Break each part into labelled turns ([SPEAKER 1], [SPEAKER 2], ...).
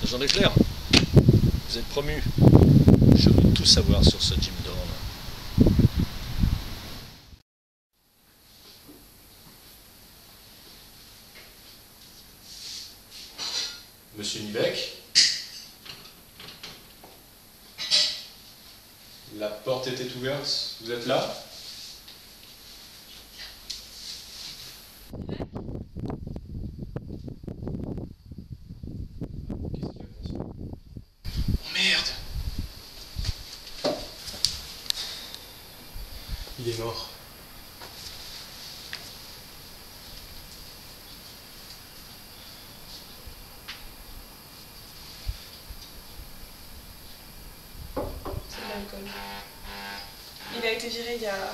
[SPEAKER 1] Agent d'éclair, vous êtes promu. Je veux tout savoir sur ce Jim Dorn.
[SPEAKER 2] Monsieur Nivek, la porte était ouverte, vous êtes là? Oh merde! Il est mort.
[SPEAKER 3] C'est de l'alcool. Il a été viré il y a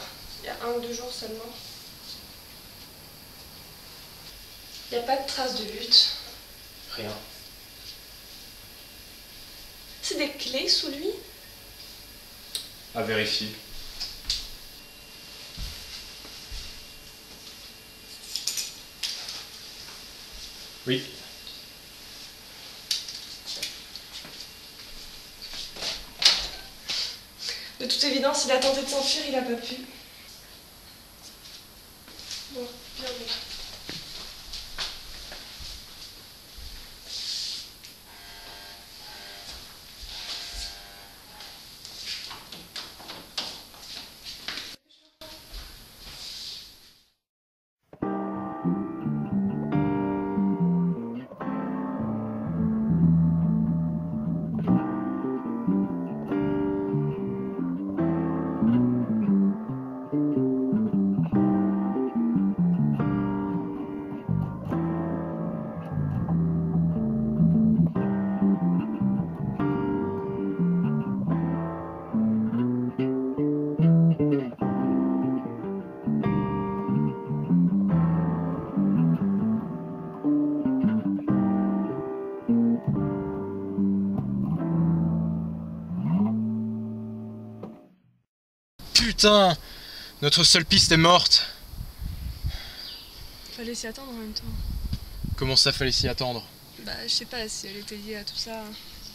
[SPEAKER 3] 1 ou 2 jours seulement. Il n'y a pas de traces de lutte.
[SPEAKER 2] Rien.
[SPEAKER 3] C'est des clés sous lui?
[SPEAKER 2] À vérifier. Oui.
[SPEAKER 3] De toute évidence, il a tenté de s'enfuir, il n'a pas pu. Bon, bien vu.
[SPEAKER 2] Putain! Notre seule piste est morte.
[SPEAKER 3] Fallait s'y attendre en même temps.
[SPEAKER 2] Comment ça fallait s'y attendre?
[SPEAKER 3] Bah, je sais pas si elle était liée à tout ça.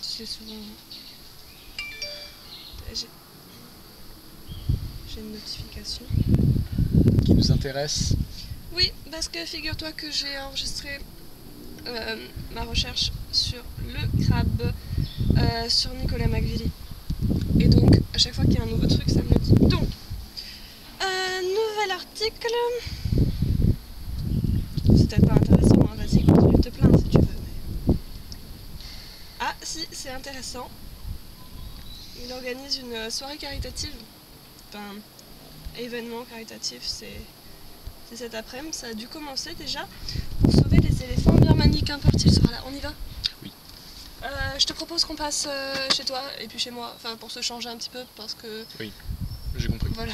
[SPEAKER 3] Tu sais, souvent. J'ai une notification.
[SPEAKER 2] Qui nous intéresse?
[SPEAKER 3] Oui, parce que figure-toi que j'ai enregistré ma recherche sur le crabe, sur Nicolas McVitie. Et donc, à chaque fois qu'il y a un nouveau truc, ça me le dit. Donc, nouvel article. C'est peut-être pas intéressant, hein. Vas-y, continue de te plaindre si tu veux. Mais... Ah, si, c'est intéressant. Il organise une soirée caritative. Enfin, événement caritatif, c'est cet après-midi. Ça a dû commencer déjà pour sauver les éléphants birmaniques. Qu'importe, il sera là. On y va?
[SPEAKER 2] Oui.
[SPEAKER 3] Je te propose qu'on passe chez toi et puis chez moi, enfin pour se changer un petit peu parce que...
[SPEAKER 2] Oui, j'ai compris.
[SPEAKER 3] Voilà.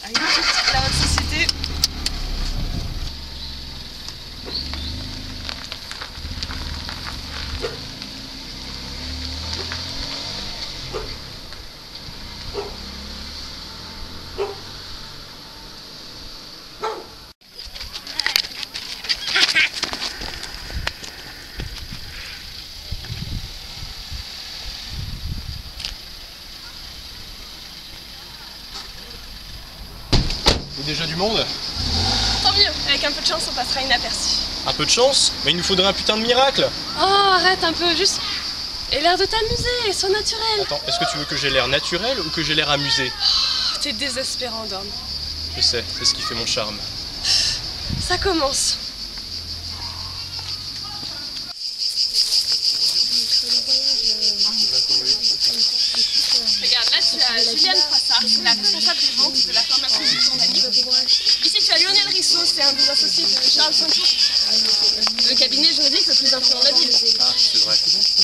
[SPEAKER 3] Allez, toute la haute société.
[SPEAKER 2] Il y a déjà du monde?
[SPEAKER 3] Tant mieux, avec un peu de chance on passera inaperçu.
[SPEAKER 2] Un peu de chance? Mais il nous faudrait un putain de miracle!
[SPEAKER 3] Oh, arrête un peu, juste... Et l'air de t'amuser, sois naturel.
[SPEAKER 2] Attends, est-ce que tu veux que j'ai l'air naturel ou que j'ai l'air amusé?
[SPEAKER 3] T'es désespérant, Dorn.
[SPEAKER 2] Je sais, c'est ce qui fait mon charme.
[SPEAKER 3] Ça commence. Regarde, là tu as Juliane Froissart, c'est la responsable des ventes de la pharmacie du journaliste. Ici tu as Lionel Risseau, c'est un des associés de Charles Santos, le cabinet juridique le plus influent de la ville.
[SPEAKER 2] Ah, c'est vrai.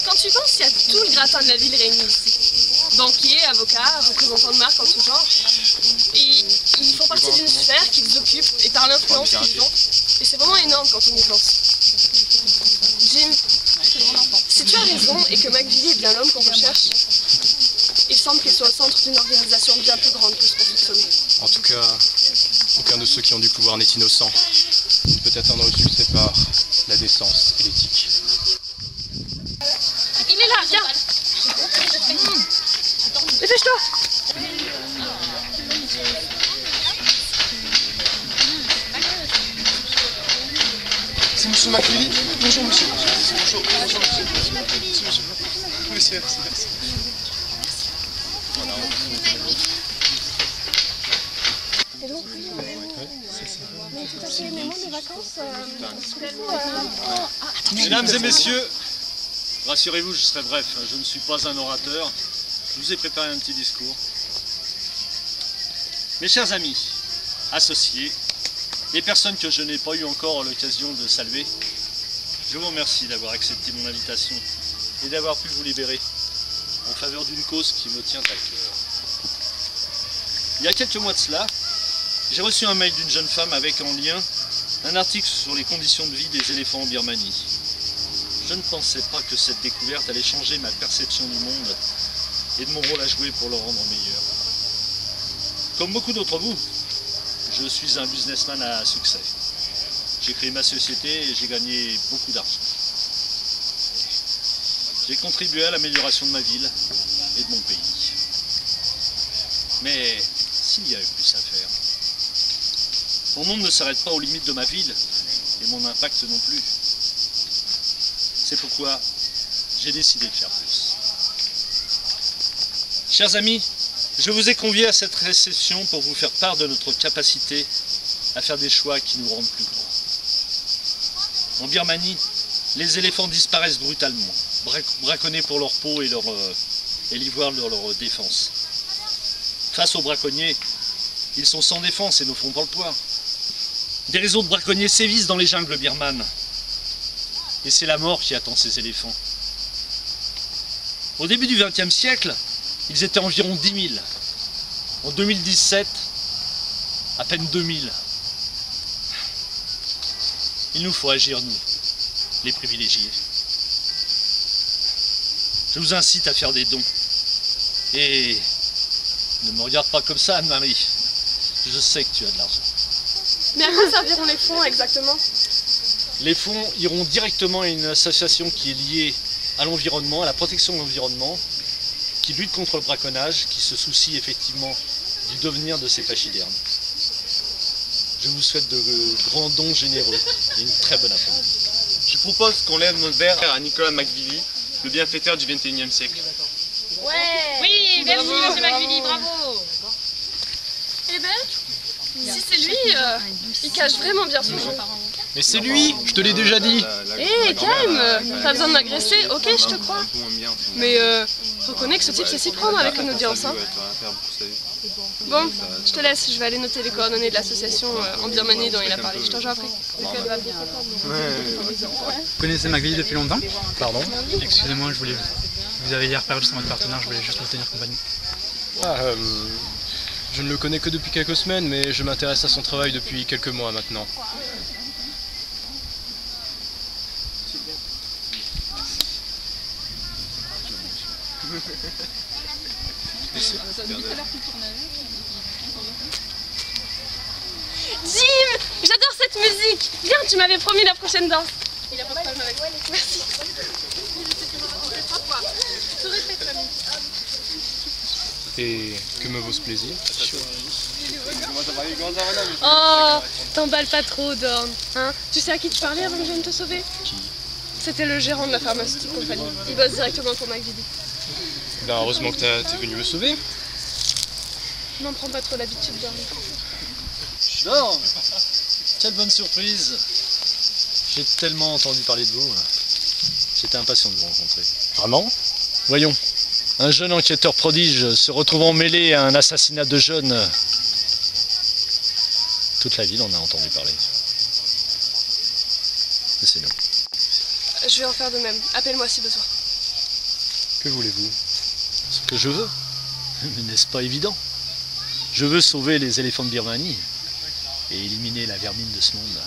[SPEAKER 3] Quand tu penses, il y a tout le gratin de la ville réuni ici. Banquiers, avocats, représentants de marques en tout genre. Et ils font partie d'une sphère qu'ils occupent et par l'influence qu'ils ont. Et c'est vraiment énorme quand on y pense. Jim, si tu as raison et que McVitie est bien l'homme qu'on recherche, il semble qu'il soit au centre d'une organisation bien plus grande que ce qu'on soupçonnait.
[SPEAKER 2] En tout cas, aucun de ceux qui ont du pouvoir n'est innocent. Peut-être un au-dessus sépare la décence et l'éthique.
[SPEAKER 3] Dépêche-toi.
[SPEAKER 4] C'est monsieur McVilie. Bonjour monsieur. Bonjour monsieur. Monsieur, merci.
[SPEAKER 3] Et donc, mais tout à fait, mais moi mes vacances,
[SPEAKER 1] Mesdames et messieurs, rassurez-vous, je serai bref, je ne suis pas un orateur. Je vous ai préparé un petit discours. Mes chers amis, associés, les personnes que je n'ai pas eu encore l'occasion de saluer, je vous remercie d'avoir accepté mon invitation et d'avoir pu vous libérer en faveur d'une cause qui me tient à cœur. Il y a quelques mois de cela, j'ai reçu un mail d'une jeune femme avec en lien un article sur les conditions de vie des éléphants en Birmanie. Je ne pensais pas que cette découverte allait changer ma perception du monde et de mon rôle à jouer pour le rendre meilleur. Comme beaucoup d'entre vous, je suis un businessman à succès. J'ai créé ma société et j'ai gagné beaucoup d'argent. J'ai contribué à l'amélioration de ma ville et de mon pays. Mais s'il y avait plus à faire, mon monde ne s'arrête pas aux limites de ma ville et mon impact non plus. C'est pourquoi j'ai décidé de faire plus. Chers amis, je vous ai conviés à cette réception pour vous faire part de notre capacité à faire des choix qui nous rendent plus grands. En Birmanie, les éléphants disparaissent brutalement, braconnés pour leur peau et l'ivoire de leur défense. Face aux braconniers, ils sont sans défense et ne feront pas le poids. Des réseaux de braconniers sévissent dans les jungles birmanes. Et c'est la mort qui attend ces éléphants. Au début du XXe siècle, ils étaient environ 10 000. En 2017, à peine 2000. Il nous faut agir, nous, les privilégiés. Je vous incite à faire des dons. Et ne me regarde pas comme ça, Anne-Marie. Je sais que tu as de l'argent.
[SPEAKER 3] mais à quoi serviront les fonds exactement?
[SPEAKER 1] Les fonds iront directement à une association qui est liée à l'environnement, à la protection de l'environnement, qui lutte contre le braconnage, qui se soucie effectivement du devenir de ces pachydermes. Je vous souhaite de grands dons généreux et une très bonne après-midi.
[SPEAKER 4] Je propose qu'on lève notre verre à Nicolas McVilie, le bienfaiteur du XXIe siècle.
[SPEAKER 5] Ouais. Oui, merci monsieur McVilie, bravo.
[SPEAKER 3] Eh ben, si c'est lui, il cache vraiment bien son jeu.
[SPEAKER 2] Mais c'est lui, je te l'ai déjà dit.
[SPEAKER 3] Eh, calme, pas besoin de m'agresser, ok, je te crois. Mais reconnais que ce type sait s'y prendre avec une audience, hein. Bon, je te laisse, je vais aller noter les coordonnées de l'association en Birmanie dont il a parlé. Je t'en joue après.
[SPEAKER 6] Vous connaissez McVilie depuis longtemps?
[SPEAKER 2] Pardon?
[SPEAKER 6] Excusez-moi, vous avez hier perdu sur votre partenaire, je voulais juste vous tenir compagnie.
[SPEAKER 2] Je ne le connais que depuis quelques semaines, mais je m'intéresse à son travail depuis quelques mois maintenant.
[SPEAKER 3] Jim, j'adore cette musique. Viens, tu m'avais promis la prochaine danse. Il a pas de problème avec moi, merci.
[SPEAKER 2] Et que me vaut ce plaisir?
[SPEAKER 3] Oh, t'emballes pas trop, Dorn. Hein, tu sais à qui tu parlais avant que je vienne te sauver?
[SPEAKER 2] Qui?
[SPEAKER 3] C'était le gérant de la pharmaceutique compagnie. Il bosse directement pour McVilie.
[SPEAKER 2] Ben heureusement que t'es venu me sauver.
[SPEAKER 3] N'en prends pas trop l'habitude, Dorn.
[SPEAKER 1] Dorn, quelle bonne surprise. J'ai tellement entendu parler de vous. J'étais impatient de vous rencontrer.
[SPEAKER 2] Vraiment?
[SPEAKER 1] Voyons, un jeune enquêteur prodige se retrouvant mêlé à un assassinat de jeunes. Toute la ville en a entendu parler. Laissez-nous.
[SPEAKER 3] Je vais en faire de même. Appelle-moi si besoin.
[SPEAKER 2] Que voulez-vous?
[SPEAKER 1] Ce que je veux. Mais n'est-ce pas évident? Je veux sauver les éléphants de Birmanie et éliminer la vermine de ce monde.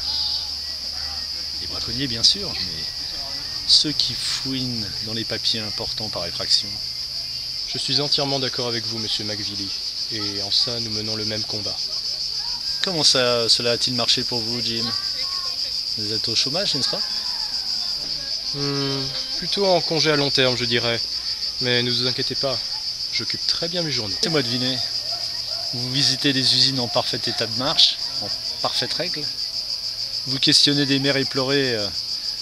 [SPEAKER 1] Les braconniers, bien sûr, mais ceux qui fouinent dans les papiers importants par effraction.
[SPEAKER 2] Je suis entièrement d'accord avec vous, monsieur McVilie. Et en ça, nous menons le même combat.
[SPEAKER 1] Comment ça, cela a-t-il marché pour vous, Jim? Vous êtes au chômage, n'est-ce pas?
[SPEAKER 2] Plutôt en congé à long terme, je dirais. Mais ne vous inquiétez pas, J'occupe très bien mes journées.
[SPEAKER 1] Laissez-moi deviner. Vous visitez des usines en parfait état de marche, en parfaite règle. Vous questionnez des mères éplorées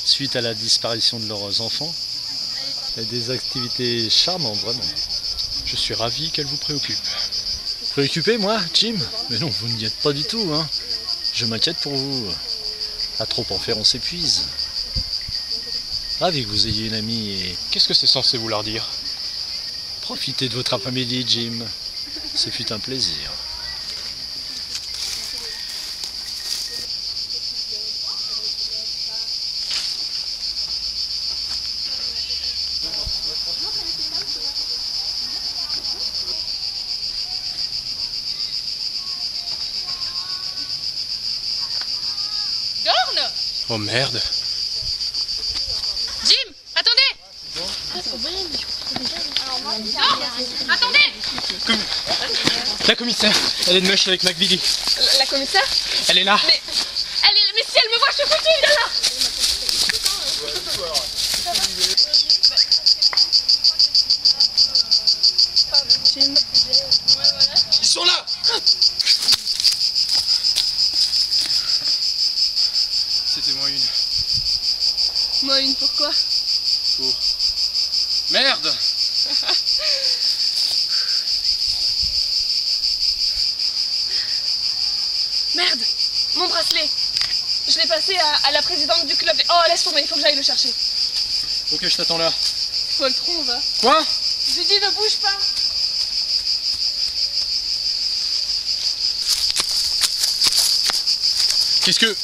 [SPEAKER 1] suite à la disparition de leurs enfants. Et des activités charmantes, vraiment.
[SPEAKER 2] Je suis ravi qu'elle vous préoccupe.
[SPEAKER 1] Préoccupé, moi, Jim? Mais non, vous n'y êtes pas du tout, hein. Je m'inquiète pour vous. À trop en faire, on s'épuise. Ravi que vous ayez une amie et
[SPEAKER 2] Qu'est-ce que c'est censé vouloir dire?
[SPEAKER 1] profitez de votre après-midi, Jim. Ce fut un plaisir.
[SPEAKER 5] Dorn!
[SPEAKER 2] Oh merde!
[SPEAKER 5] Jim, attendez! Dorn! Attendez!
[SPEAKER 2] La commissaire! Elle est de mèche avec McVilly.
[SPEAKER 3] La commissaire?
[SPEAKER 2] Elle est là!
[SPEAKER 3] Mais si elle me voit, je suis foutue, viens là! Jim.
[SPEAKER 4] Ils sont là!
[SPEAKER 2] C'était moi une.
[SPEAKER 3] Moi une, pourquoi?
[SPEAKER 2] Merde!
[SPEAKER 3] Merde! Mon bracelet! Je l'ai passé à la présidente du club. Oh, laisse tomber, il faut que j'aille le chercher.
[SPEAKER 2] Ok, je t'attends là.
[SPEAKER 3] Poltron, va.
[SPEAKER 2] Quoi?
[SPEAKER 3] J'ai dit, ne bouge pas!
[SPEAKER 2] Qu'est-ce que...